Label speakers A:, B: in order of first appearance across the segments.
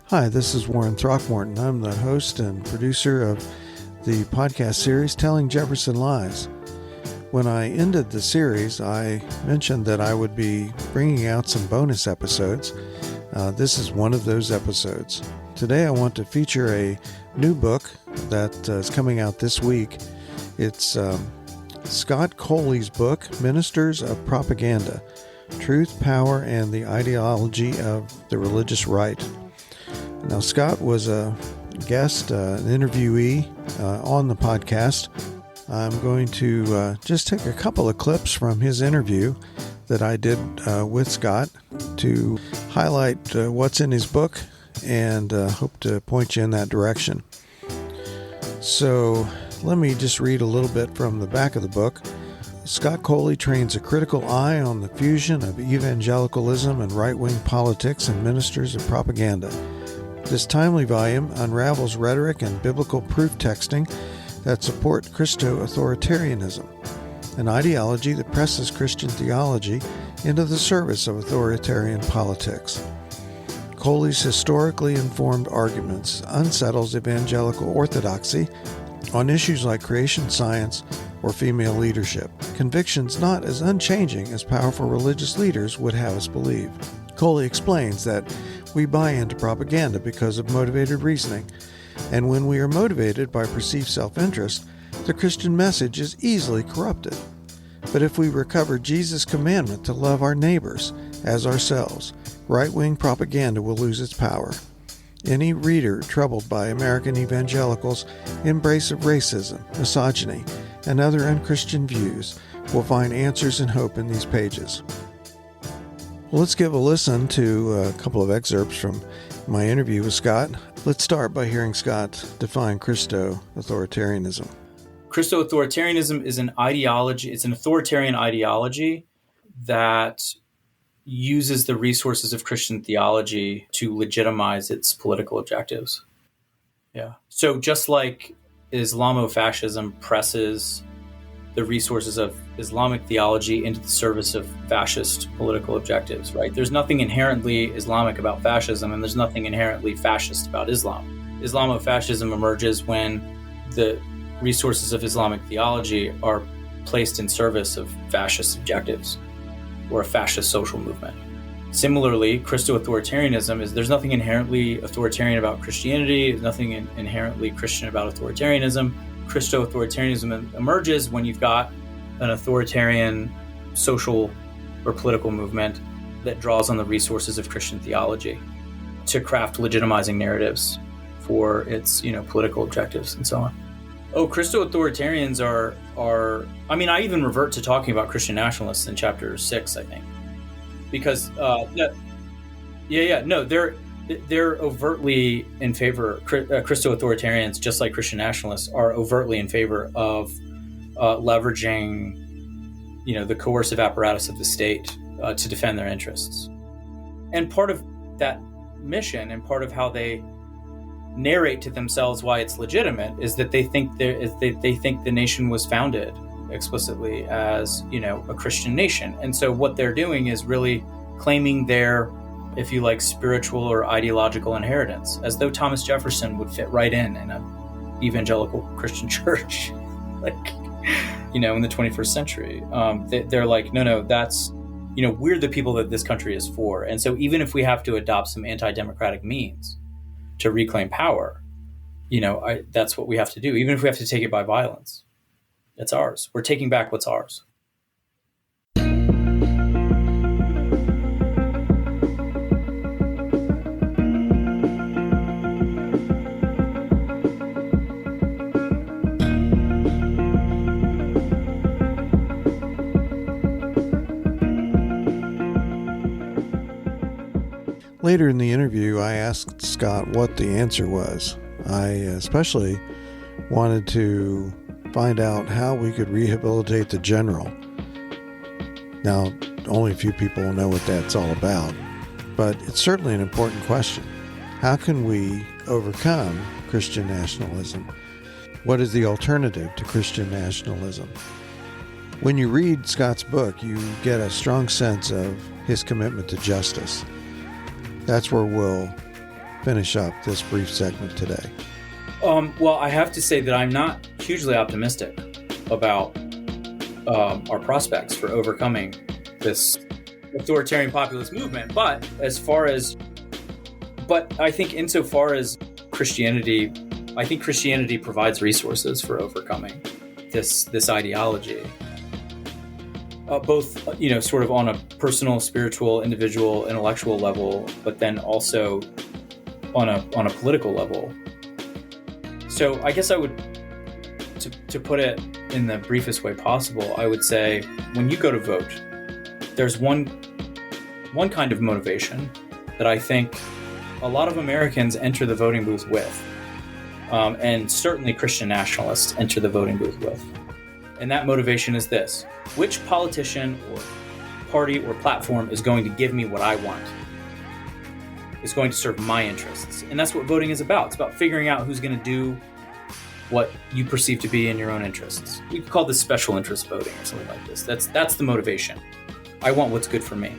A: Hi, this is Warren Throckmorton. I'm the host and producer of the podcast series Telling Jefferson Lies. When I ended the series, I mentioned that I would be bringing out some bonus episodes. This is one of those episodes. Today I want to feature a new book that is coming out this week. It's Scott Coley's book, Ministers of Propaganda, Truth, Power, and the Ideology of the Religious Right. Now, Scott was a guest, an interviewee on the podcast. I'm going to just take a couple of clips from his interview that I did with Scott to highlight what's in his book and hope to point you in that direction. So let me just read a little bit from the back of the book. Scott Coley trains a critical eye on the fusion of evangelicalism and right-wing politics and ministers of propaganda. This timely volume unravels rhetoric and biblical proof texting that support Christo-authoritarianism, an ideology that presses Christian theology into the service of authoritarian politics. Coley's historically informed arguments unsettles evangelical orthodoxy on issues like creation science or female leadership, convictions not as unchanging as powerful religious leaders would have us believe. Coley explains that we buy into propaganda because of motivated reasoning, and when we are motivated by perceived self-interest, the Christian message is easily corrupted. But if we recover Jesus' commandment to love our neighbors as ourselves, right-wing propaganda will lose its power. Any reader troubled by American evangelicals' embrace of racism, misogyny, and other unchristian views will find answers and hope in these pages. Well, let's give a listen to a couple of excerpts from my interview with Scott. Let's start by hearing Scott define Christo-authoritarianism.
B: Christo-authoritarianism is an ideology. It's an authoritarian ideology that uses the resources of Christian theology to legitimize its political objectives. Yeah. So just like Islamofascism presses the resources of Islamic theology into the service of fascist political objectives, right? There's nothing inherently Islamic about fascism, and there's nothing inherently fascist about Islam. Islamofascism emerges when the resources of Islamic theology are placed in service of fascist objectives or a fascist social movement. Similarly, Christo-authoritarianism is there's nothing inherently authoritarian about Christianity, there's nothing inherently Christian about authoritarianism. Christo-authoritarianism emerges when you've got an authoritarian social or political movement that draws on the resources of Christian theology to craft legitimizing narratives for its, political objectives and so on. Christo-authoritarians are I even revert to talking about Christian nationalists in chapter 6, I think, because they're overtly in favor. Christo-authoritarians, just like Christian nationalists, are overtly in favor of leveraging, the coercive apparatus of the state to defend their interests. And part of that mission, and part of how they narrate to themselves why it's legitimate, is that they think the nation was founded explicitly as, a Christian nation, and so what they're doing is really claiming their, if you like, spiritual or ideological inheritance, as though Thomas Jefferson would fit right in an evangelical Christian church, in the 21st century. They're like, no, that's, we're the people that this country is for. And so even if we have to adopt some anti-democratic means to reclaim power, that's what we have to do. Even if we have to take it by violence, it's ours. We're taking back what's ours.
A: Later in the interview, I asked Scott what the answer was. I especially wanted to find out how we could rehabilitate the general. Now, only a few people know what that's all about, but it's certainly an important question. How can we overcome Christian nationalism? What is the alternative to Christian nationalism? When you read Scott's book, you get a strong sense of his commitment to justice. That's where we'll finish up this brief segment today?
B: Well, I have to say that I'm not hugely optimistic about our prospects for overcoming this authoritarian populist movement. But I think insofar as Christianity, I think Christianity provides resources for overcoming this ideology. Both, sort of on a personal, spiritual, individual, intellectual level, but then also on a political level. So I guess I would, to put it in the briefest way possible, I would say when you go to vote, there's one kind of motivation that I think a lot of Americans enter the voting booth with, and certainly Christian nationalists enter the voting booth with. And that motivation is this: which politician or party or platform is going to give me what I want, is going to serve my interests. And that's what voting is about. It's about figuring out who's going to do what you perceive to be in your own interests. We could call this special interest voting or something like this. That's the motivation. I want what's good for me.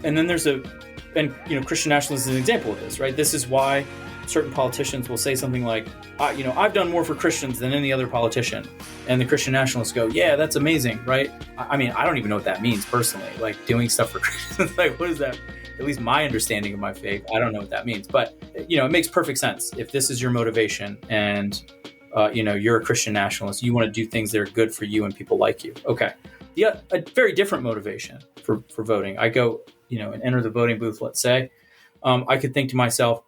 B: And then Christian nationalism is an example of this, right? This is why certain politicians will say something like, I've done more for Christians than any other politician. And the Christian nationalists go, yeah, that's amazing, right? I mean, I don't even know what that means personally, like doing stuff for Christians. Like, what is that? At least my understanding of my faith, I don't know what that means. But, it makes perfect sense. If this is your motivation and, you're a Christian nationalist, you want to do things that are good for you and people like you. Okay. A very different motivation for voting. I go, and enter the voting booth, let's say. I could think to myself,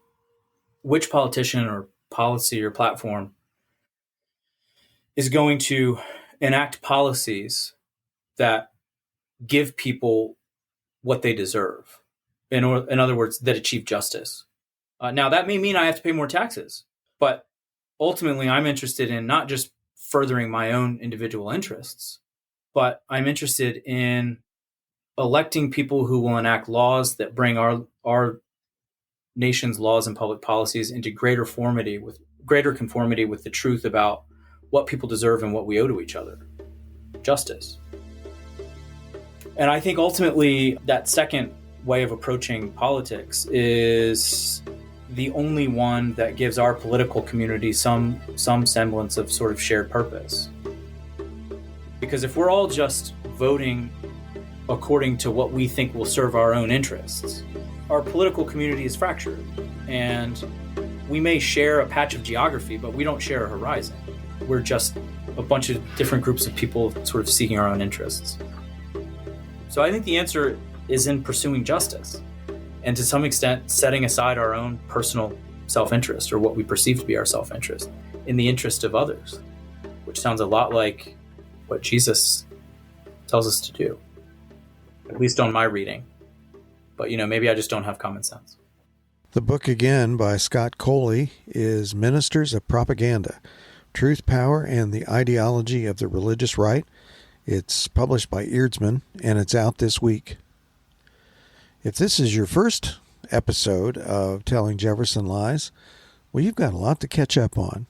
B: which politician or policy or platform is going to enact policies that give people what they deserve? In other words, that achieve justice. Now, that may mean I have to pay more taxes, but ultimately I'm interested in not just furthering my own individual interests, but I'm interested in electing people who will enact laws that bring our nation's laws and public policies into greater conformity with the truth about what people deserve and what we owe to each other. Justice. And I think ultimately that second way of approaching politics is the only one that gives our political community some semblance of sort of shared purpose. Because if we're all just voting according to what we think will serve our own interests, our political community is fractured, and we may share a patch of geography, but we don't share a horizon. We're just a bunch of different groups of people sort of seeking our own interests. So I think the answer is in pursuing justice, and to some extent setting aside our own personal self-interest, or what we perceive to be our self-interest, in the interest of others, which sounds a lot like what Jesus tells us to do, at least on my reading. But, maybe I just don't have common sense.
A: The book again by Scott Coley is Ministers of Propaganda, Truth, Power, and the Ideology of the Religious Right. It's published by Eardsman, and it's out this week. If this is your first episode of Telling Jefferson Lies, well, you've got a lot to catch up on.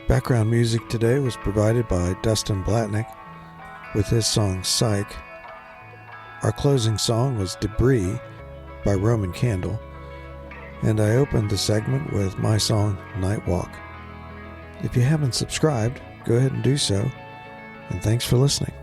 A: Background music today was provided by Dustin Blatnik with his song Seiche. Our closing song was Debris by Roman Candle, and I opened the segment with my song Night Walk. If you haven't subscribed, go ahead and do so, and thanks for listening.